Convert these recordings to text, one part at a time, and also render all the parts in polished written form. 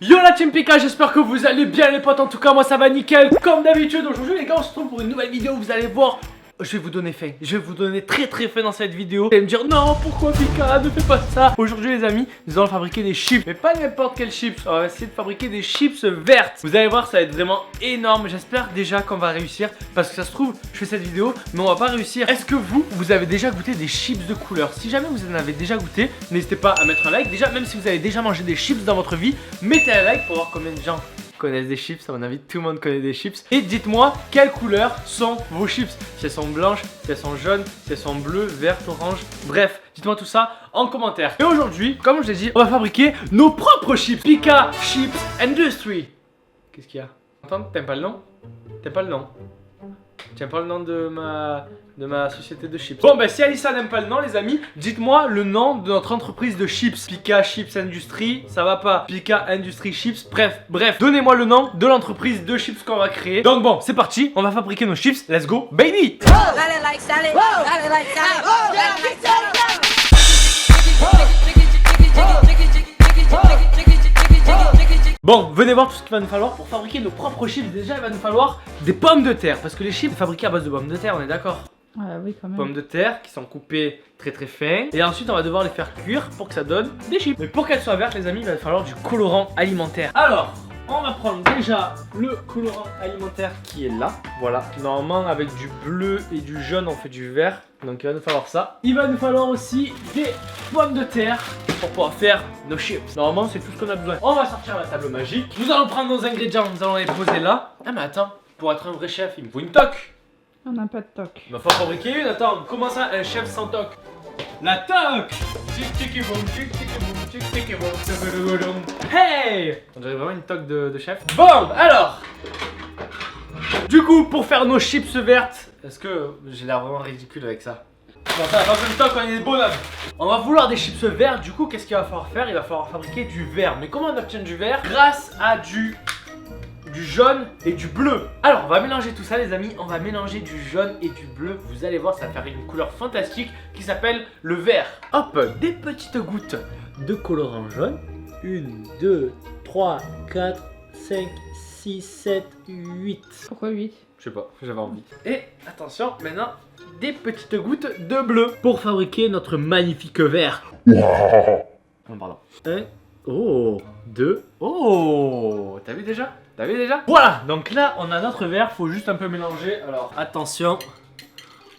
Yo la team Pika, j'espère que vous allez bien les potes, en tout cas moi ça va nickel comme d'habitude. Aujourd'hui les gars on se retrouve pour une nouvelle vidéo, vous allez voir. Je vais vous donner faim, je vais vous donner très faim dans cette vidéo. Vous allez me dire non pourquoi Pika, ne fais pas ça. Aujourd'hui les amis, nous allons fabriquer des chips. Mais pas n'importe quelles chips, on va essayer de fabriquer des chips vertes. Vous allez voir ça va être vraiment énorme. J'espère déjà qu'on va réussir. Parce que ça se trouve, je fais cette vidéo mais on va pas réussir. Est-ce que vous avez déjà goûté des chips de couleur? Si jamais vous en avez déjà goûté, n'hésitez pas à mettre un like. Déjà même si vous avez déjà mangé des chips dans votre vie, mettez un like pour voir combien de gens connaissent des chips. À mon avis tout le monde connaît des chips. Et dites-moi quelles couleurs sont vos chips. Si elles sont blanches, si elles sont jaunes, si elles sont bleues, vertes, oranges. Bref, dites-moi tout ça en commentaire. Et aujourd'hui, comme je l'ai dit, on va fabriquer nos propres chips. Pika Chips Industry. Qu'est-ce qu'il y a? Attends, t'aimes pas le nom? T'aimes pas le nom? T'aimes pas le nom de ma société de chips? Bon bah si Alissa n'aime pas le nom les amis, dites-moi le nom de notre entreprise de chips. Pika Chips Industry, ça va pas. Pika Industry Chips, bref, donnez-moi le nom de l'entreprise de chips qu'on va créer. Donc bon, c'est parti, on va fabriquer nos chips, let's go baby. Bon, venez voir tout ce qu'il va nous falloir pour fabriquer nos propres chips. Déjà, il va nous falloir des pommes de terre. Parce que les chips sont fabriqués à base de pommes de terre, on est d'accord? Oui, quand même. Pommes de terre qui sont coupées très fins. Et ensuite, on va devoir les faire cuire pour que ça donne des chips. Mais pour qu'elles soient vertes, les amis, il va falloir du colorant alimentaire. Alors, on va prendre déjà le colorant alimentaire qui est là. Voilà, normalement, avec du bleu et du jaune, on fait du vert. Donc, il va nous falloir ça. Il va nous falloir aussi des pommes de terre pour pouvoir faire nos chips. Normalement, c'est tout ce qu'on a besoin. On va sortir la table magique. Nous allons prendre nos ingrédients, nous allons les poser là. Ah, mais attends, pour être un vrai chef, il me faut une toque. On n'a pas de toque. Il va falloir fabriquer une. Attends, comment ça, un chef sans toque? La toque. Hey, on dirait vraiment une toque de chef. Bon, alors, du coup, pour faire nos chips vertes, est-ce que j'ai l'air vraiment ridicule avec ça? Non, ça va pas besoin de toque, on est des bonhommes. On va vouloir des chips vertes, du coup, qu'est-ce qu'il va falloir faire? Il va falloir fabriquer du vert. Mais comment on obtient du vert? Grâce à du jaune et du bleu. Alors on va mélanger tout ça les amis, on va mélanger du jaune et du bleu. Vous allez voir, ça va faire une couleur fantastique qui s'appelle le vert. Hop, des petites gouttes de colorant jaune. 1, 2, 3, 4, 5, 6, 7, 8. Pourquoi 8? Je sais pas, j'avais envie. Et attention, maintenant des petites gouttes de bleu pour fabriquer notre magnifique vert. Oh, pardon. 1, oh, 2, oh, t'as vu déjà? T'as vu déjà? Voilà, donc là on a notre verre, faut juste un peu mélanger. Alors attention.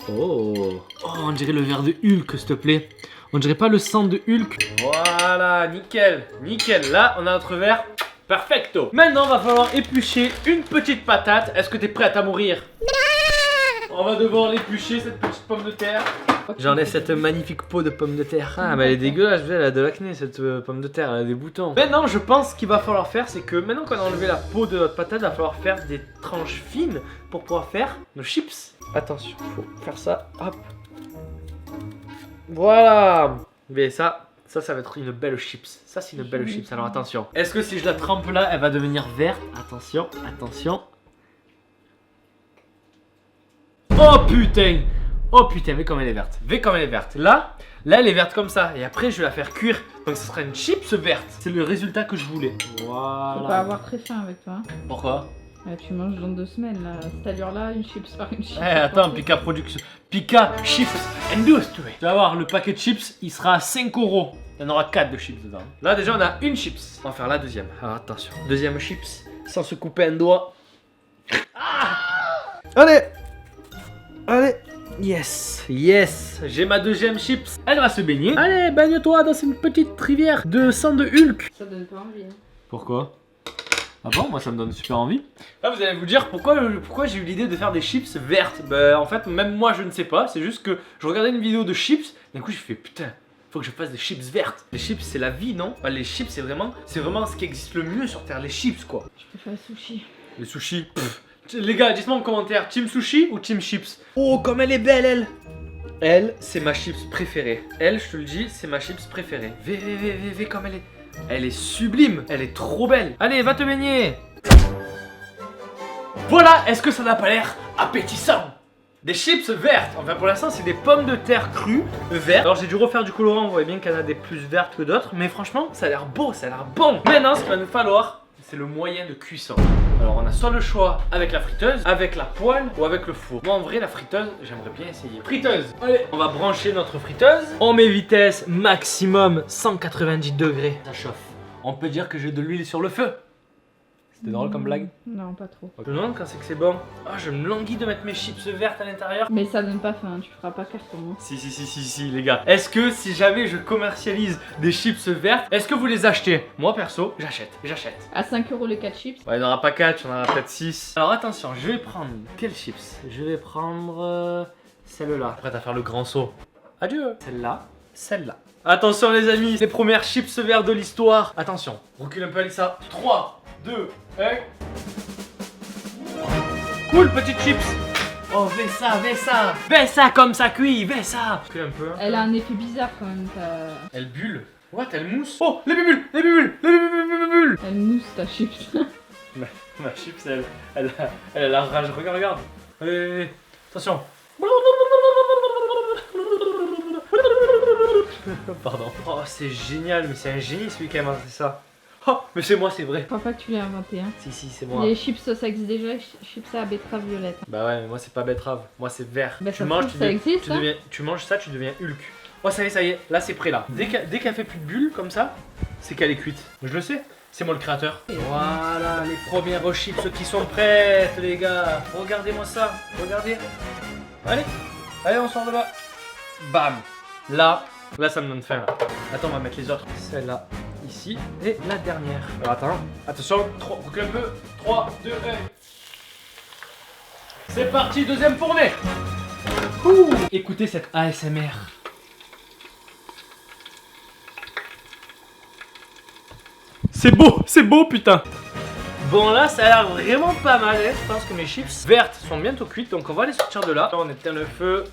Oh, on dirait le verre de Hulk s'il te plaît. On dirait pas le sang de Hulk. Voilà, nickel, nickel. Là on a notre verre, perfecto. Maintenant va falloir éplucher une petite patate. Est-ce que t'es prête à mourir? On va devoir l'éplucher cette petite pomme de terre. J'enlève cette magnifique peau de pomme de terre. Ah mais elle est dégueulasse, elle a de l'acné cette pomme de terre, elle a des boutons. Maintenant je pense qu'il va falloir faire, c'est que maintenant qu'on a enlevé la peau de notre patate, il va falloir faire des tranches fines pour pouvoir faire nos chips. Attention, faut faire ça, hop. Voilà. Mais ça va être une belle chips. Ça c'est une belle chips, alors attention. Est-ce que si je la trempe là, elle va devenir verte? Attention, attention. Oh putain! Oh putain, mais comme elle est verte. Mais comme elle est verte. Là elle est verte comme ça. Et après, je vais la faire cuire. Donc, ce sera une chips verte. C'est le résultat que je voulais. Voilà. Faut pas avoir très faim avec toi. Pourquoi? Tu manges dans 2 semaines là. Cette allure-là, une chips par une chips. Eh, attends, Pika Production. Pika Chips Industry. Tu vas voir, le paquet de chips, il sera à 5 €. Il y en aura 4 de chips dedans. Là, déjà, on a une chips. On va faire la deuxième. Alors, attention. Deuxième chips, sans se couper un doigt. Ah! Allez! Allez! Yes, yes, j'ai ma deuxième chips. Elle va se baigner. Allez, baigne-toi dans une petite rivière de sang de Hulk. Ça donne pas envie. Pourquoi? Ah bon, moi ça me donne super envie. Là vous allez vous dire pourquoi j'ai eu l'idée de faire des chips vertes. Bah en fait même moi je ne sais pas. C'est juste que je regardais une vidéo de chips. D'un coup j'ai fait putain, faut que je fasse des chips vertes. Les chips c'est la vie non? Bah, les chips c'est vraiment ce qui existe le mieux sur terre. Les chips quoi. Je peux faire le sushi. Les sushis. Pff. Les gars, dites-moi en commentaire, team sushi ou team chips? Oh, comme elle est belle, elle! Elle, c'est ma chips préférée. Elle, je te le dis, c'est ma chips préférée. V, comme elle est. Elle est sublime, elle est trop belle. Allez, va te baigner! Voilà, est-ce que ça n'a pas l'air appétissant? des chips vertes. Enfin pour l'instant c'est des pommes de terre crues vertes. Alors j'ai dû refaire du colorant, vous voyez bien qu'il y en a des plus vertes que d'autres. Mais franchement ça a l'air beau, ça a l'air bon. Maintenant ce qu'il va nous falloir, c'est le moyen de cuisson. Alors on a soit le choix avec la friteuse, avec la poêle ou avec le four. Moi en vrai la friteuse, j'aimerais bien essayer. Friteuse, allez, on va brancher notre friteuse. On met vitesse maximum 190 degrés. Ça chauffe. On peut dire que j'ai de l'huile sur le feu. C'était drôle comme blague? Non, pas trop. Je me demande quand c'est que c'est bon. Ah, je me languis de mettre mes chips vertes à l'intérieur. Mais ça donne pas faim, tu feras pas carton. Hein. Si, les gars. Est-ce que si jamais je commercialise des chips vertes, est-ce que vous les achetez? Moi, perso, j'achète. À 5 € les 4 chips. Ouais, il n'y en aura pas 4, il y en aura peut-être 6. Alors attention, je vais prendre quelles chips? Je vais prendre celle-là. Prête à faire le grand saut. Adieu. Celle-là, celle-là. Attention les amis, les premières chips vertes de l'histoire. Attention, recule un peu Alissa. 3, 2, 1. Cool, petite chips. Oh, vais ça comme ça cuit, vais ça. Recule un peu. Elle a un effet bizarre quand même. Elle bulle. What, elle mousse. Oh, les bulles. Elle mousse ta chips. Ma chips, elle a la rage. Regarde. Allez, attention. Pardon. Oh, c'est génial, mais c'est un génie celui qui a inventé ça. Oh, mais c'est moi, c'est vrai. Je crois pas que tu l'as inventé. Hein. Si, c'est moi. Les chips, ça existe déjà, chips à betterave violette. Bah ouais, mais moi c'est pas betterave, moi c'est vert. Bah, tu manges, ça existe, tu manges ça, tu deviens Hulk. Oh, ça y est, là c'est prêt là. Dès qu'elle fait plus de bulles comme ça, c'est qu'elle est cuite. Je le sais, c'est moi le créateur. Et voilà, les premières chips qui sont prêtes, les gars. Regardez-moi ça, regardez. Allez, on sort de là. Bam. Là ça me donne faim là. Attends, on va mettre les autres. Celle-là, ici, et la dernière. Alors attends, attention, recule un peu. 3, 2, 1. C'est parti, deuxième fournée. Ouh. Écoutez cette ASMR. C'est beau putain. Bon là ça a l'air vraiment pas mal, hein. Je pense que mes chips vertes sont bientôt cuites, donc on va les sortir de là. On éteint le feu.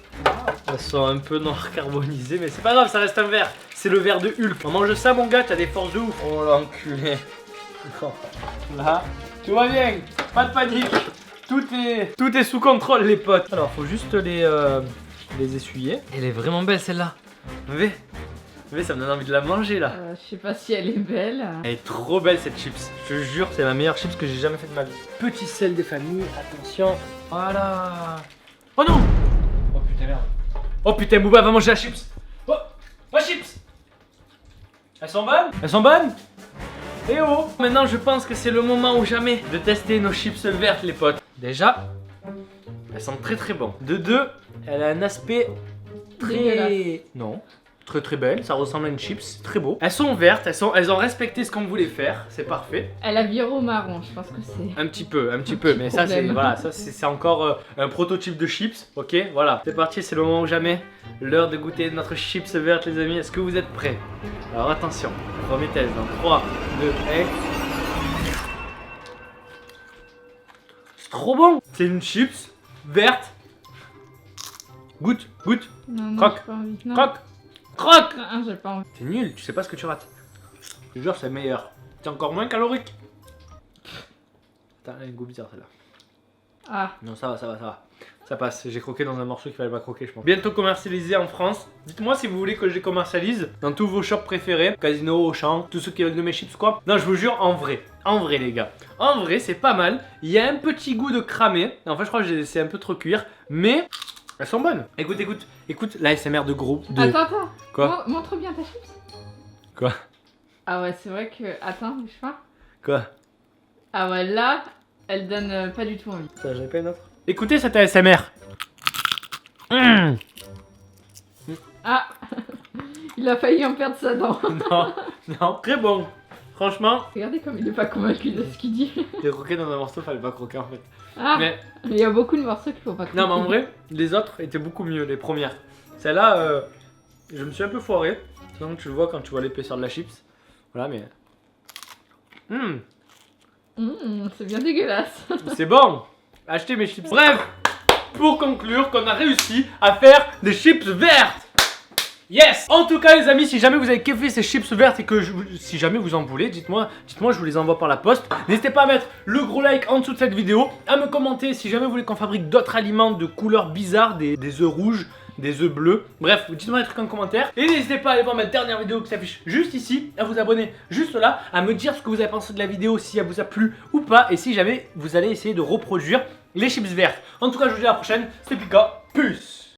Elles sont un peu noir carbonisées, mais c'est pas grave, ça reste un verre. C'est le verre de Hulk. On mange ça mon gars, t'as des forces de ouf. Oh l'enculé. Là, tout va bien, pas de panique. Tout est sous contrôle les potes. Alors faut juste les essuyer. Elle est vraiment belle celle-là. Mais ça me donne envie de la manger là. Je sais pas si elle est belle. Elle est trop belle cette chips. Je te jure, c'est la meilleure chips que j'ai jamais fait de ma vie. Petit sel des familles, attention. Voilà. Oh non. Oh putain merde. Oh putain Booba va manger la chips. Oh, ma chips. Elles sont bonnes? Eh oh. Maintenant je pense que c'est le moment ou jamais de tester nos chips vertes les potes. Déjà, elles sont très bon. De deux, elle a un aspect très... dégueulasse. Non. Très belle, ça ressemble à une chips, très beau. Elles sont vertes, elles ont respecté ce qu'on voulait faire, c'est parfait. Elle a viré au marron, je pense que c'est... Un petit peu, mais ça c'est voilà, c'est encore un prototype de chips, ok, voilà. C'est parti, c'est le moment ou jamais, l'heure de goûter notre chips verte les amis, est-ce que vous êtes prêts? Alors attention, premier test dans 3, 2, 1... C'est trop bon. C'est une chips verte. Goûte. Non, Croque. j'ai pas envie. Non. Croque. Non, j'ai pas envie. C'est nul, tu sais pas ce que tu rates. Je te jure, c'est meilleur. C'est encore moins calorique. Attends, elle a un goût bizarre celle-là. Ah. Non, ça va. Ça passe, j'ai croqué dans un morceau qu'il fallait pas croquer, je pense. Bientôt commercialisé en France. Dites-moi si vous voulez que je les commercialise dans tous vos shops préférés. Casino, Auchan, tous ceux qui veulent de mes chips, quoi. Non, je vous jure, en vrai, les gars. En vrai, c'est pas mal. Il y a un petit goût de cramé. En fait, je crois que j'ai laissé un peu trop cuire. Mais elles sont bonnes. Écoute l'ASMR de gros. Attends. Quoi? Montre bien ta chips. Quoi? Ah ouais, c'est vrai que... Attends, je sais pas. Quoi? Ah ouais, là, elle donne pas du tout envie. Ça, j'avais pas une autre. Écoutez cette ASMR. Ah. Il a failli en perdre sa dent. Non, très bon. Franchement. Regardez comme il est pas convaincu de ce qu'il dit. J'ai croqué dans un morceau, fallait pas croquer en fait. Ah, mais il y a beaucoup de morceaux qu'il faut pas croquer. Non, mais en vrai, les autres étaient beaucoup mieux, les premières. Celle-là, je me suis un peu foiré. Sinon, tu le vois quand tu vois l'épaisseur de la chips. Voilà, mais. C'est bien dégueulasse. C'est bon. Achetez mes chips. Bref, pour conclure, qu'on a réussi à faire des chips vertes. Yes! En tout cas les amis, si jamais vous avez kiffé ces chips vertes et que si jamais vous en voulez, dites-moi, je vous les envoie par la poste. N'hésitez pas à mettre le gros like en dessous de cette vidéo, à me commenter si jamais vous voulez qu'on fabrique d'autres aliments de couleurs bizarres, des œufs rouges, des œufs bleus. Bref, dites-moi des trucs en commentaire. Et n'hésitez pas à aller voir ma dernière vidéo qui s'affiche juste ici, à vous abonner juste là, à me dire ce que vous avez pensé de la vidéo, si elle vous a plu ou pas, et si jamais vous allez essayer de reproduire les chips vertes. En tout cas, je vous dis à la prochaine, c'était Pika, peace!